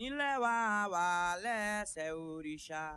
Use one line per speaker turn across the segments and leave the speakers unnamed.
Nilewa wale se orisha.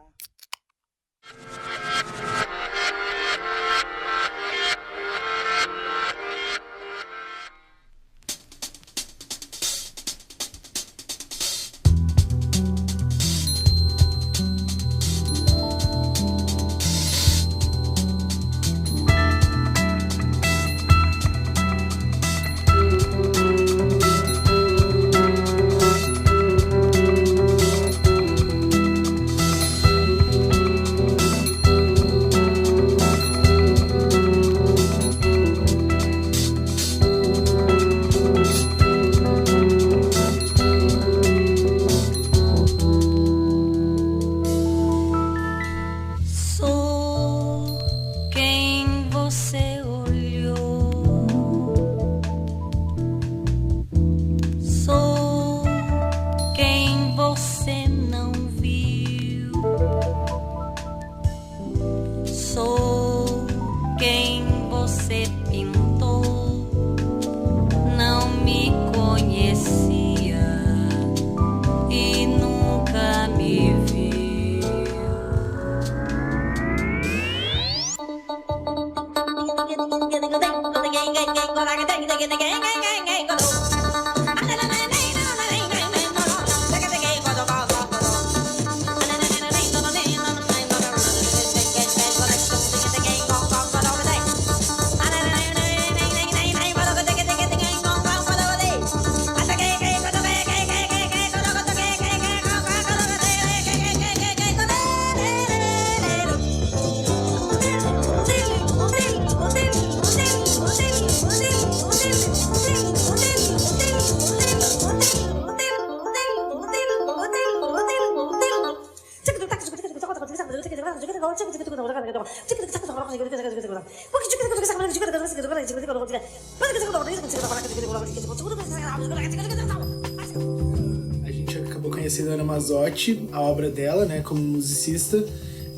A gente acabou conhecendo a Ana Mazzotti, a obra dela, né, como musicista,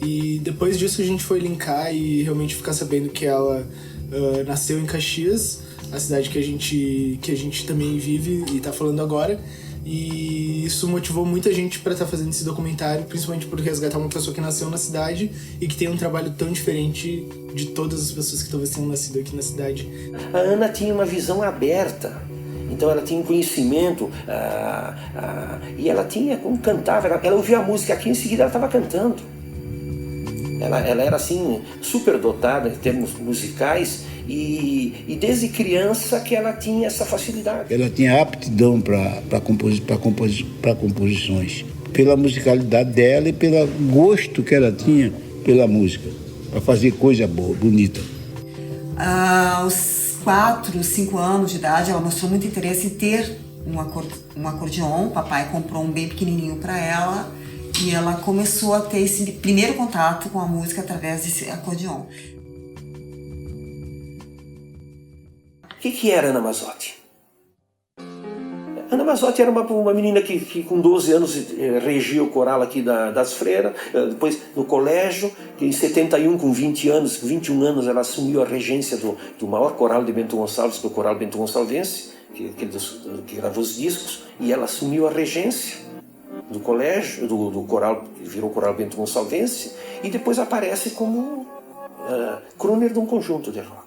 e depois disso a gente foi linkar e realmente ficar sabendo que ela nasceu em Caxias, a cidade que a gente também vive e tá falando agora. E isso motivou muita gente para estar fazendo esse documentário, principalmente por resgatar uma pessoa que nasceu na cidade e que tem um trabalho tão diferente de todas as pessoas que talvez tenham nascido aqui na cidade.
A Ana tinha uma visão aberta, então ela tinha um conhecimento, e ela tinha, como cantava, ela ouvia a música aqui, em seguida ela estava cantando. Ela era assim, super dotada em termos musicais, e desde criança que ela tinha essa facilidade.
Ela tinha aptidão para composições, pela musicalidade dela e pelo gosto que ela tinha pela música, para fazer coisa boa, bonita.
Aos 4, 5 anos de idade, ela mostrou muito interesse em ter um acordeon. O papai comprou um bem pequenininho para ela e ela começou a ter esse primeiro contato com a música através desse acordeon.
O que era Ana Mazzotti? Ana Mazzotti era uma menina que com 12 anos regia o coral aqui das Freiras, depois no colégio, que em 71, com 21 anos, ela assumiu a regência do maior coral de Bento Gonçalves, que é o Coral Bento Gonçalvense, que gravou os discos, e ela assumiu a regência do colégio, do coral, que virou o Coral Bento Gonçalvense, e depois aparece como crooner de um conjunto de rock.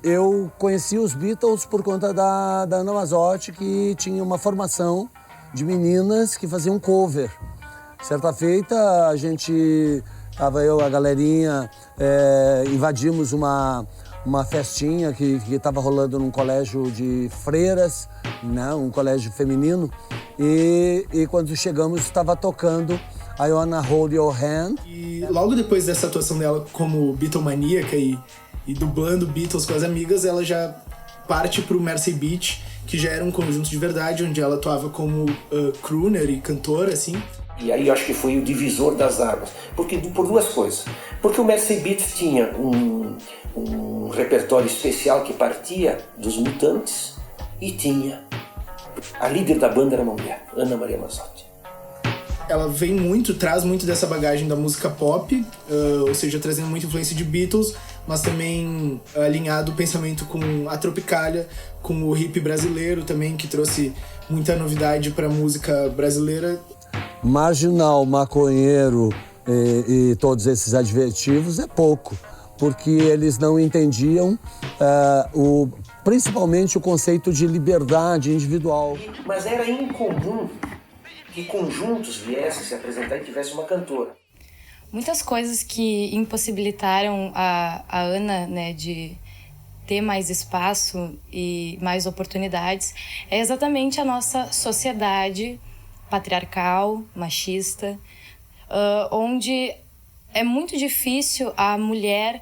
Eu conheci os Beatles por conta da Ana Mazzotti, que tinha uma formação de meninas que faziam cover. Certa feita, a gente, a galerinha, invadimos uma festinha que estava rolando num colégio de freiras, né, um colégio feminino, e quando chegamos estava tocando I Wanna Hold Your Hand.
E logo depois dessa atuação dela como Beatlemaníaca e dublando Beatles com as amigas, ela já parte pro Mersey Beach, que já era um conjunto de verdade, onde ela atuava como crooner e cantora, assim.
E aí eu acho que foi o divisor das águas, por duas coisas. Porque o Mersey Beach tinha um repertório especial que partia dos Mutantes, e tinha a líder da banda era uma mulher, Ana Maria Mazzotti.
Ela traz muito dessa bagagem da música pop, ou seja, trazendo muita influência de Beatles, mas também alinhado o pensamento com a Tropicália, com o hip brasileiro também, que trouxe muita novidade para a música brasileira.
Marginal, maconheiro e todos esses adjetivos é pouco, porque eles não entendiam principalmente o conceito de liberdade individual.
Mas era incomum que conjuntos viessem se apresentar e tivesse uma cantora.
Muitas coisas que impossibilitaram a Ana, né, de ter mais espaço e mais oportunidades é exatamente a nossa sociedade patriarcal, machista, onde é muito difícil a mulher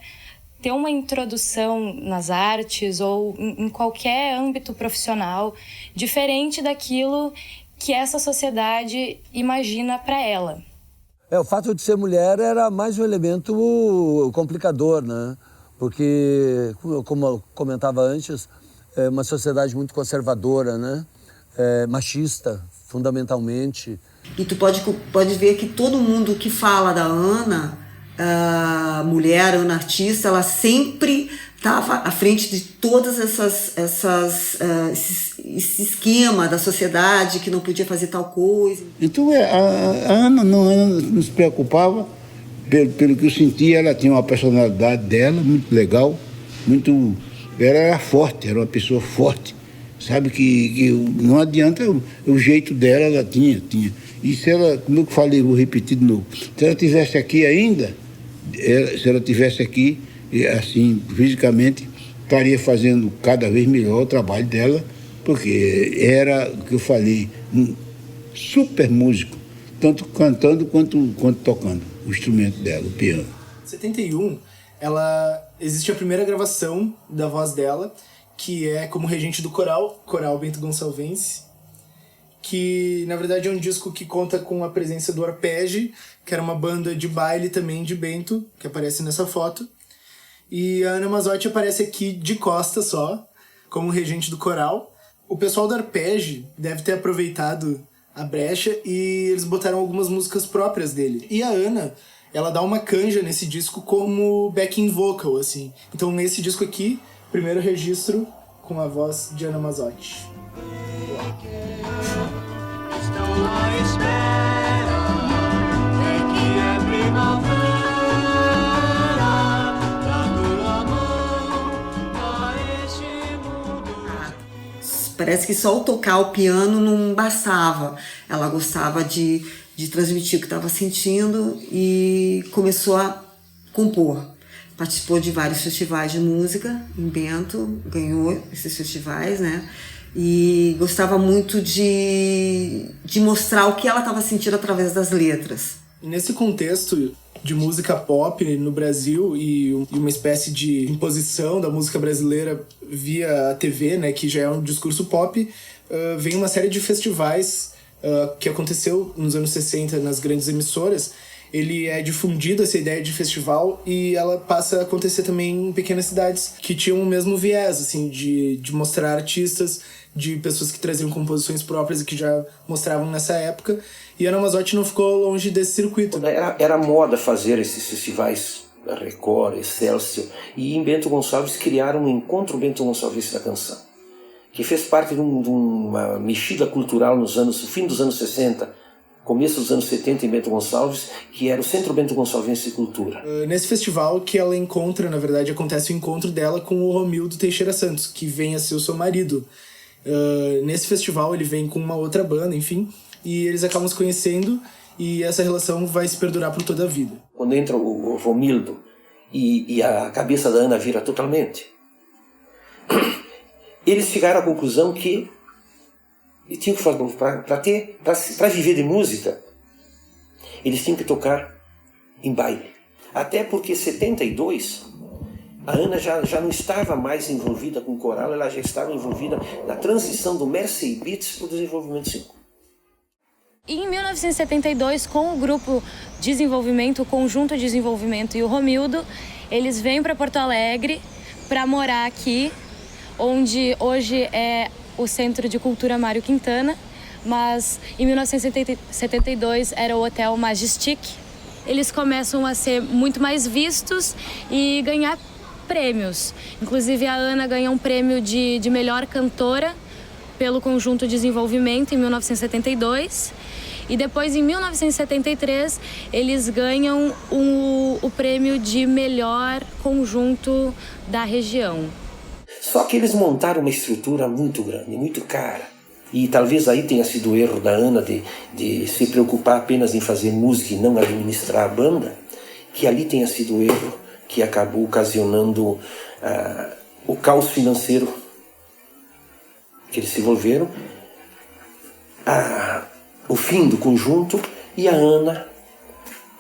ter uma introdução nas artes ou em qualquer âmbito profissional diferente daquilo que essa sociedade imagina para ela.
O fato de ser mulher era mais um elemento complicador, né? Porque, como eu comentava antes, é uma sociedade muito conservadora, né? Machista, fundamentalmente.
E tu pode ver que todo mundo que fala da Ana, a mulher, Ana artista, ela sempre estava à frente de todas esse esquema da sociedade que não podia fazer tal coisa.
Então a Ana não se preocupava, pelo que eu sentia, ela tinha uma personalidade dela muito legal, ela era forte, era uma pessoa forte, sabe, que não adianta o jeito dela, ela tinha. E se ela, como eu falei, vou repetir de novo, se ela estivesse aqui ainda, se ela estivesse aqui, assim, fisicamente, estaria fazendo cada vez melhor o trabalho dela, porque era, o que eu falei, um super músico, tanto cantando quanto tocando o instrumento dela, o piano.
Em 71, existe a primeira gravação da voz dela, que é como regente do Coral Bento Gonçalves, que na verdade é um disco que conta com a presença do Arpege, que era uma banda de baile também de Bento, que aparece nessa foto. E a Ana Mazzotti aparece aqui de costas só, como regente do coral. O pessoal do Arpege deve ter aproveitado a brecha e eles botaram algumas músicas próprias dele. E a Ana, ela dá uma canja nesse disco como backing vocal, assim. Então nesse disco aqui, primeiro registro com a voz de Ana Mazzotti.
Parece que só o tocar o piano não bastava. Ela gostava de transmitir o que estava sentindo e começou a compor. Participou de vários festivais de música em Bento, ganhou esses festivais, né? E gostava muito de mostrar o que ela estava sentindo através das letras.
Nesse contexto de música pop no Brasil e uma espécie de imposição da música brasileira via a TV, né, que já é um discurso pop, vem uma série de festivais que aconteceu nos anos 60 nas grandes emissoras. Ele é difundido, essa ideia de festival, e ela passa a acontecer também em pequenas cidades que tinham o mesmo viés, assim, de mostrar artistas, de pessoas que traziam composições próprias e que já mostravam nessa época. E a Ana Mazzotti não ficou longe desse circuito.
Era moda fazer esses festivais, Record, Excelsior, e em Bento Gonçalves criaram um Encontro Bento Gonçalves da Canção, que fez parte de uma mexida cultural no fim dos anos 60, começo dos anos 70 em Bento Gonçalves, que era o Centro Bento Gonçalves de Cultura.
Nesse festival que ela encontra, na verdade, acontece o encontro dela com o Romildo Teixeira Santos, que vem a ser o seu marido. Nesse festival ele vem com uma outra banda, enfim, e eles acabam se conhecendo e essa relação vai se perdurar por toda a vida. Quando
entra o Romildo e a cabeça da Ana vira totalmente, eles chegaram à conclusão que tinham que fazer, para viver de música, eles tinham que tocar em baile. Até porque em 72 a Ana já não estava mais envolvida com o coral, ela já estava envolvida na transição do Mersey Beats para o Desenvolvimento 5.
E em 1972, com o grupo Desenvolvimento, o Conjunto Desenvolvimento e o Romildo, eles vêm para Porto Alegre para morar aqui, onde hoje é o Centro de Cultura Mário Quintana, mas em 1972 era o Hotel Majestic. Eles começam a ser muito mais vistos e ganhar prêmios. Inclusive, a Ana ganhou um prêmio de melhor cantora pelo Conjunto Desenvolvimento em 1972. E depois, em 1973, eles ganham o prêmio de melhor conjunto da região.
Só que eles montaram uma estrutura muito grande, muito cara. E talvez aí tenha sido o erro da Ana de se preocupar apenas em fazer música e não administrar a banda, que ali tenha sido o erro que acabou ocasionando o caos financeiro que eles se envolveram, o fim do conjunto e a Ana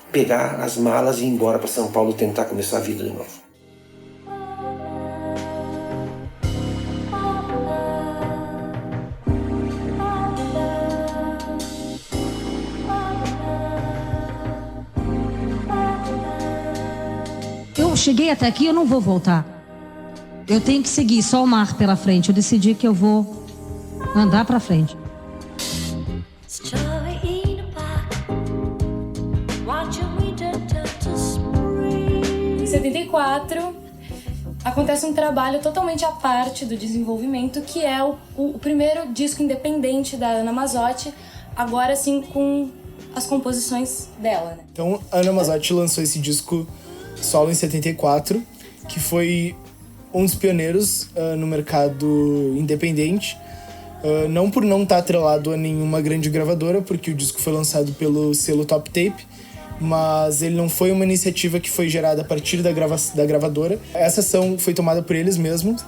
pegar as malas e ir embora para São Paulo tentar começar a vida de novo.
Eu cheguei até aqui, eu não vou voltar. Eu tenho que seguir, só o mar pela frente. Eu decidi que eu vou andar para frente.
Em 74, acontece um trabalho totalmente à parte do desenvolvimento, que é o primeiro disco independente da Ana Mazzotti, agora sim com as composições dela, né?
Então, a Ana Mazzotti lançou esse disco solo em 74, que foi um dos pioneiros no mercado independente, não por não estar atrelado a nenhuma grande gravadora, porque o disco foi lançado pelo selo Top Tape, mas ele não foi uma iniciativa que foi gerada a partir da gravadora. Essa ação foi tomada por eles mesmos,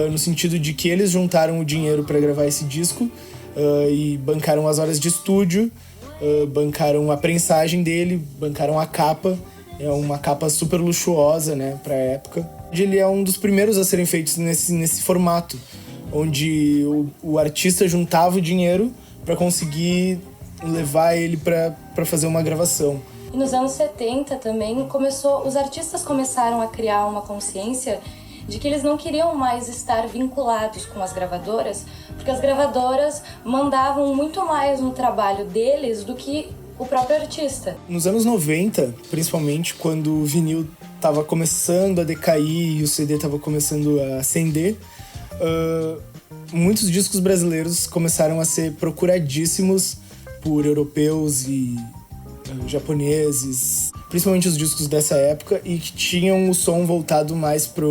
no sentido de que eles juntaram o dinheiro para gravar esse disco e bancaram as horas de estúdio, bancaram a prensagem dele, bancaram a capa. É uma capa super luxuosa, né, pra época. Ele é um dos primeiros a serem feitos nesse formato, onde o artista juntava o dinheiro para conseguir levar ele para fazer uma gravação.
E nos anos 70 também os artistas começaram a criar uma consciência de que eles não queriam mais estar vinculados com as gravadoras, porque as gravadoras mandavam muito mais no trabalho deles do que o próprio artista.
Nos anos 90, principalmente, quando o vinil estava começando a decair e o CD estava começando a ascender, muitos discos brasileiros começaram a ser procuradíssimos por europeus e japoneses, principalmente os discos dessa época, e que tinham o som voltado mais para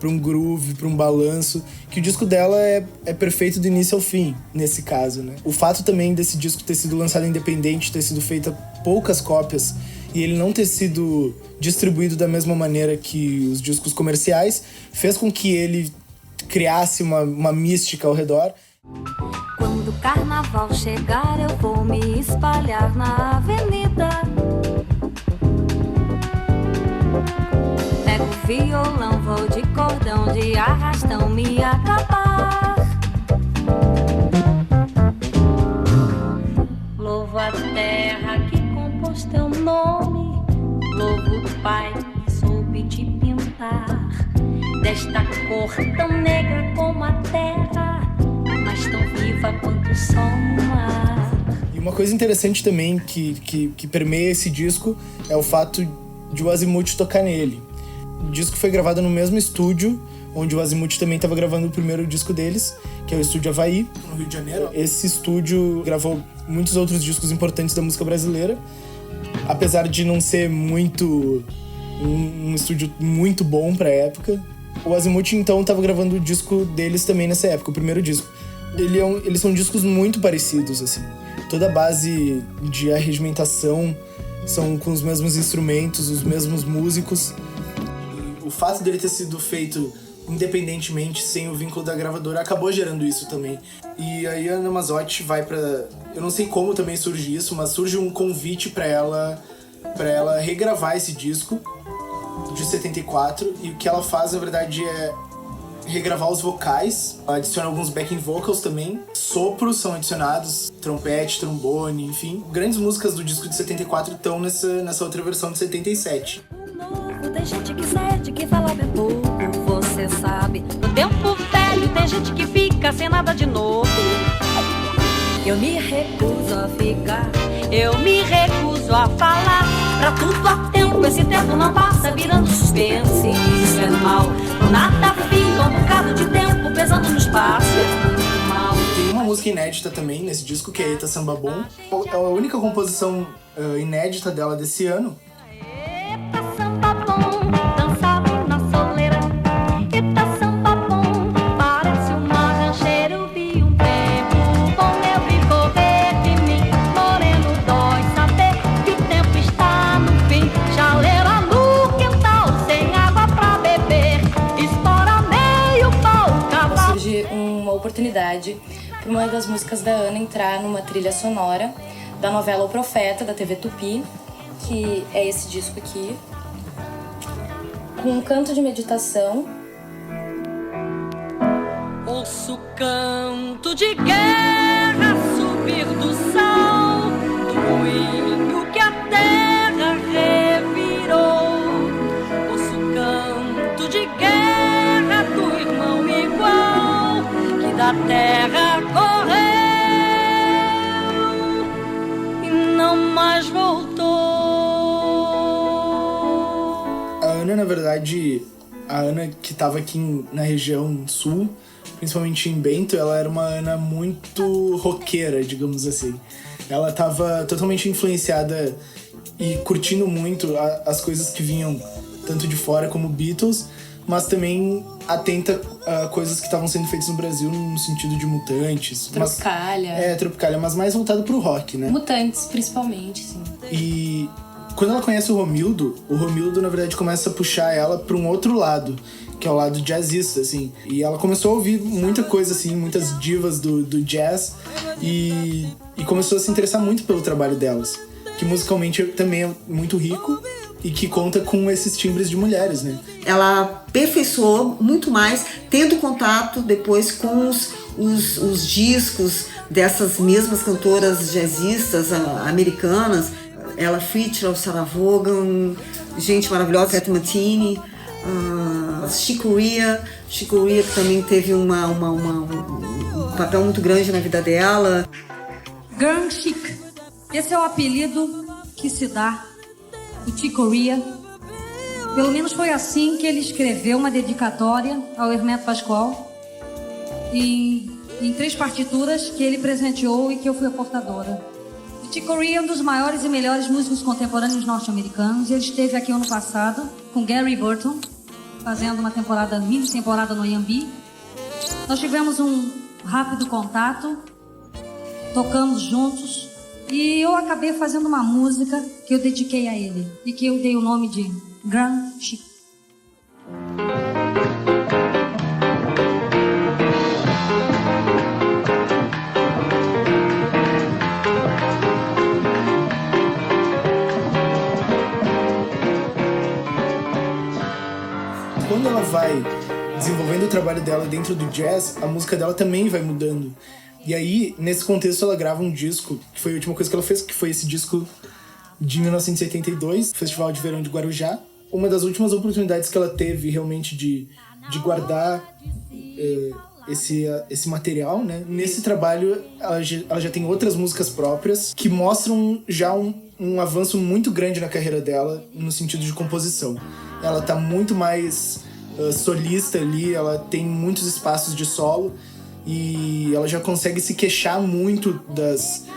um groove, para um balanço, que o disco dela é perfeito do início ao fim, nesse caso, né? O fato também desse disco ter sido lançado independente, ter sido feita poucas cópias, e ele não ter sido distribuído da mesma maneira que os discos comerciais, fez com que ele criasse uma mística ao redor.
Quando o carnaval chegar, eu vou me espalhar na avenida. Pego o violão, vou de cordão, de arrastão me acabar. Louvo a terra que compôs teu nome, louvo o Pai que soube te pintar, desta cor tão negra como a terra, mas tão viva quanto o sol no mar.
E uma coisa interessante também que permeia esse disco é o fato de o Azimuth tocar nele. O disco foi gravado no mesmo estúdio onde o Azimuth também estava gravando o primeiro disco deles, que é o Estúdio Havaí, no Rio de Janeiro. Esse estúdio gravou muitos outros discos importantes da música brasileira, apesar de não ser muito um estúdio muito bom para a época. O Azimuth então estava gravando o disco deles também nessa época, o primeiro disco. Eles são discos muito parecidos, assim. Toda a base de arregimentação são com os mesmos instrumentos, os mesmos músicos. E o fato dele ter sido feito independentemente, sem o vínculo da gravadora, acabou gerando isso também. E aí a Ana Mazzotti vai pra... Eu não sei como também surge isso, mas surge um convite pra ela regravar esse disco de 74, e o que ela faz, na verdade, é regravar os vocais, ela adiciona alguns backing vocals também, sopros são adicionados, trompete, trombone, enfim. Grandes músicas do disco de 74 estão nessa outra versão de 77.
Tem gente que cede, que fala bem pouco, você sabe. No tempo velho tem gente que fica sem nada de novo. Eu me recuso a ficar, eu me recuso a falar. Pra tudo há tempo, esse tempo não passa, virando suspense. Isso é mal, nada fica um bocado de tempo pesando no espaço.
Tem uma música inédita também nesse disco, que é Eita Samba Bom. É a única composição inédita dela desse ano.
Eita samba bom, dançado na soleira. Eita samba bom, parece uma rancheira. Eu vi um tempo bom, eu vi correr de mim. Moreno dói saber que o tempo está no fim. Chaleira no quintal, sem água pra beber. Espora meio pau, cavalo.
Surge uma oportunidade para uma das músicas da Ana entrar numa trilha sonora da novela O Profeta, da TV Tupi, que é esse disco aqui, com um canto de meditação.
Ouço canto de guerra subir do sal, do moinho que a terra revirou. Ouço canto de guerra do irmão igual, que da terra correu e não mais voltou.
A Ana, na verdade, a Ana que estava aqui na região sul, principalmente em Bento, ela era uma Ana muito roqueira, digamos assim. Ela estava totalmente influenciada e curtindo muito as coisas que vinham tanto de fora como Beatles, mas também atenta a coisas que estavam sendo feitas no Brasil no sentido de Mutantes.
Tropicália.
Tropicália, mas mais voltado pro rock, né?
Mutantes, principalmente, sim.
E quando ela conhece o Romildo, na verdade começa a puxar ela para um outro lado, que é o lado jazzista, assim. E ela começou a ouvir muita coisa, assim, muitas divas do jazz e começou a se interessar muito pelo trabalho delas, que musicalmente também é muito rico e que conta com esses timbres de mulheres, né?
Ela aperfeiçoou muito mais, tendo contato depois com os discos dessas mesmas cantoras jazzistas americanas. Ella Fitzgerald, Sarah Vaughan, gente maravilhosa, Cat Martini, Chick Corea, que também teve um papel muito grande na vida dela.
Grand Chic, esse é o apelido que se dá o Chick Corea. Pelo menos foi assim que ele escreveu uma dedicatória ao Hermeto Pascoal em 3 partituras que ele presenteou e que eu fui a portadora. O Chick Corea é um dos maiores e melhores músicos contemporâneos norte-americanos. Ele esteve aqui ano passado com Gary Burton, fazendo uma mini temporada no Iambi. Nós tivemos um rápido contato, tocamos juntos e eu acabei fazendo uma música que eu dediquei a ele e que eu dei o nome de Grand Chic.
Quando ela vai desenvolvendo o trabalho dela dentro do jazz, a música dela também vai mudando. E aí, nesse contexto, ela grava um disco, que foi a última coisa que ela fez, que foi esse disco de 1972, Festival de Verão de Guarujá. Uma das últimas oportunidades que ela teve realmente de guardar esse material, né? Nesse trabalho, ela já tem outras músicas próprias que mostram já um avanço muito grande na carreira dela no sentido de composição. Ela tá muito mais solista ali, ela tem muitos espaços de solo e ela já consegue se queixar muito das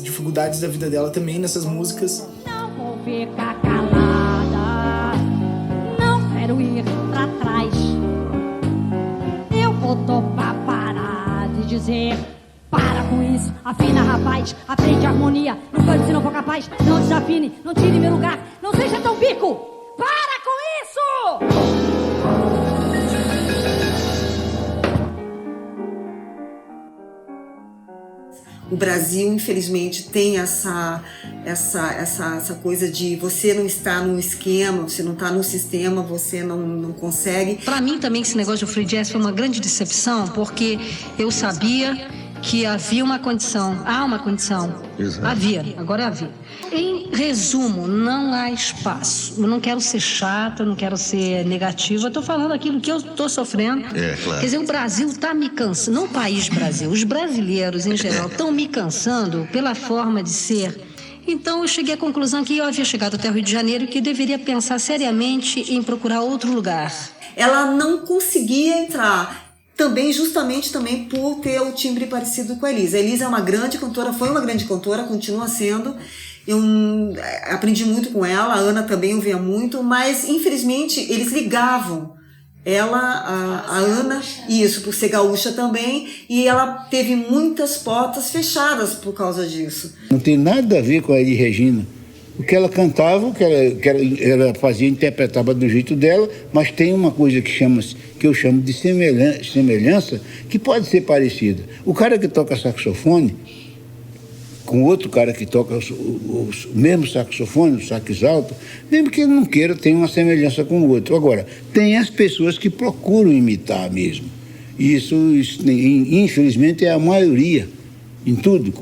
dificuldades da vida dela também nessas músicas.
Não vou ficar calada, não quero ir pra trás. Eu vou topar parar de dizer: para com isso, afina rapaz, aprende harmonia. Não cante se não for capaz, não desafine, não tire meu lugar, não seja tão bico. Para com isso!
O Brasil, infelizmente, tem essa coisa de você não está no esquema, você não está no sistema, você não consegue.
Para mim também esse negócio de free jazz foi uma grande decepção, porque eu sabia que havia uma condição, há uma condição. Exato. Agora havia. Em resumo, não há espaço. Eu não quero ser chata, não quero ser negativa, eu estou falando aquilo que eu estou sofrendo. Claro. Quer dizer, o Brasil está me cansando, não o país Brasil, os brasileiros em geral estão me cansando pela forma de ser Então eu cheguei à conclusão que eu havia chegado até o Rio de Janeiro e que eu deveria pensar seriamente em procurar outro lugar.
Ela não conseguia entrar, justamente por ter o timbre parecido com a Elisa. A Elisa é uma grande cantora, foi uma grande cantora, continua sendo. Eu aprendi muito com ela, a Ana também ouvia muito, mas infelizmente eles ligavam. A Ana, isso, por ser gaúcha também, e ela teve muitas portas fechadas por causa disso.
Não tem nada a ver com a Elis Regina. O que ela cantava, o que ela fazia, interpretava do jeito dela, mas tem uma coisa que eu chamo de semelhança, que pode ser parecida. O cara que toca saxofone, com outro cara que toca o mesmo saxofone, o sax alto, mesmo que ele não queira, tem uma semelhança com o outro. Agora, tem as pessoas que procuram imitar mesmo. Isso infelizmente, é a maioria, em tudo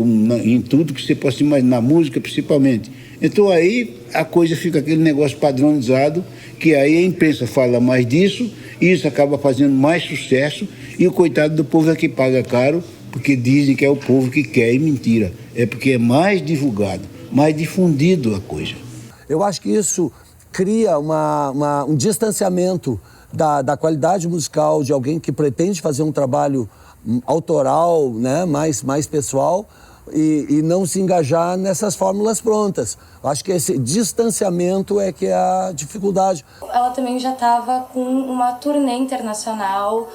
que você possa imaginar, na música principalmente. Então aí a coisa fica aquele negócio padronizado, que aí a imprensa fala mais disso, e isso acaba fazendo mais sucesso, e o coitado do povo é que paga caro, porque dizem que é o povo que quer, e mentira. É porque é mais divulgado, mais difundido a coisa.
Eu acho que isso cria um distanciamento da qualidade musical de alguém que pretende fazer um trabalho autoral, né, mais pessoal, e não se engajar nessas fórmulas prontas. Eu acho que esse distanciamento é que é a dificuldade.
Ela também já estava com uma turnê internacional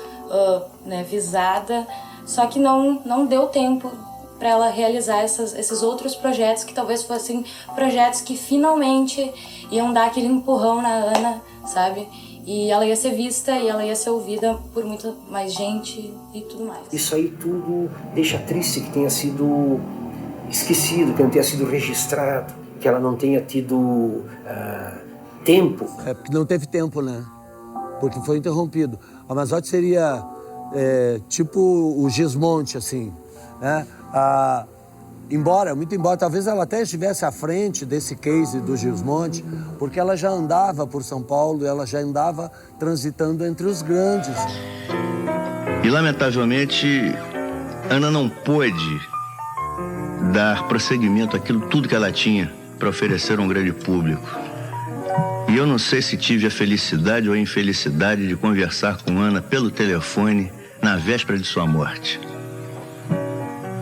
visada, só que não deu tempo para ela realizar esses outros projetos que talvez fossem projetos que finalmente iam dar aquele empurrão na Ana, sabe? E ela ia ser vista e ela ia ser ouvida por muita mais gente e tudo mais.
Isso aí tudo deixa triste que tenha sido esquecido, que não tenha sido registrado, que ela não tenha tido tempo.
É porque não teve tempo, né? Porque foi interrompido. A Mazzotti seria tipo o Gismonti, assim, né? Muito embora, talvez ela até estivesse à frente desse case do Gismonti, porque ela já andava por São Paulo, ela já andava transitando entre os grandes.
E, lamentavelmente, Ana não pôde dar prosseguimento àquilo tudo que ela tinha para oferecer a um grande público. E eu não sei se tive a felicidade ou a infelicidade de conversar com Ana pelo telefone na véspera de sua morte.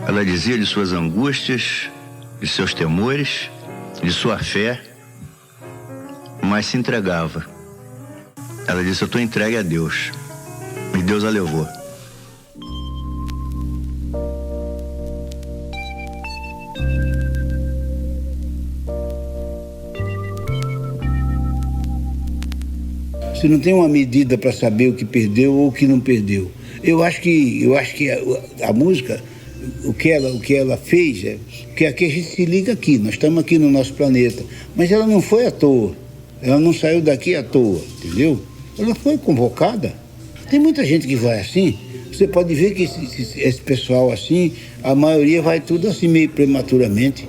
Ela dizia de suas angústias, de seus temores, de sua fé, mas se entregava. Ela disse: eu estou entregue a Deus. E Deus a levou.
Você não tem uma medida para saber o que perdeu ou o que não perdeu. Eu acho que a música, o que ela fez, que aqui a gente se liga aqui, nós estamos aqui no nosso planeta, mas ela não foi à toa, ela não saiu daqui à toa, entendeu? Ela foi convocada. Tem muita gente que vai assim, você pode ver que esse pessoal assim, a maioria vai tudo assim meio prematuramente,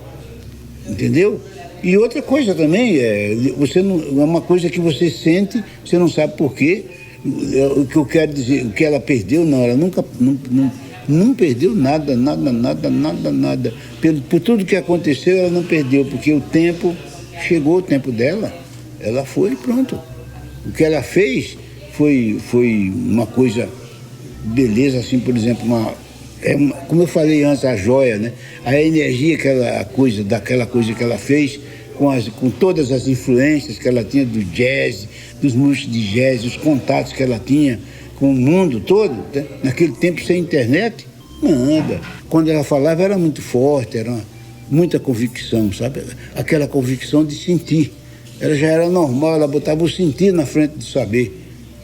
entendeu? E outra coisa também, é uma coisa que você sente, você não sabe por quê. O que eu quero dizer, o que ela perdeu, não, ela nunca não perdeu nada. Por tudo que aconteceu, ela não perdeu, porque chegou o tempo dela, ela foi e pronto. O que ela fez foi uma coisa, beleza, assim, por exemplo, como eu falei antes, a joia, né? A energia, daquela coisa que ela fez, com todas as influências que ela tinha do jazz, dos músicos de jazz, os contatos que ela tinha com o mundo todo, né? Naquele tempo sem internet, nada. Quando ela falava era muito forte, era muita convicção, sabe? Aquela convicção de sentir. Ela já era normal, ela botava o sentir na frente do saber,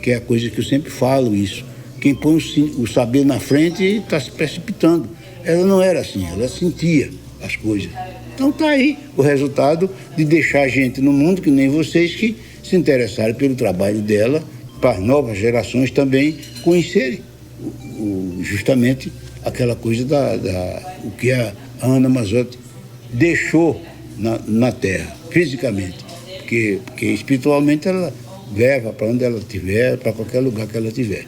que é a coisa que eu sempre falo isso. Quem põe o saber na frente está se precipitando. Ela não era assim, ela sentia as coisas. Então está aí o resultado de deixar gente no mundo, que nem vocês, que se interessaram pelo trabalho dela, para as novas gerações também conhecerem justamente aquela coisa o que a Ana Mazzotti deixou na Terra, fisicamente. Porque espiritualmente ela leva para onde ela estiver, para qualquer lugar que ela estiver.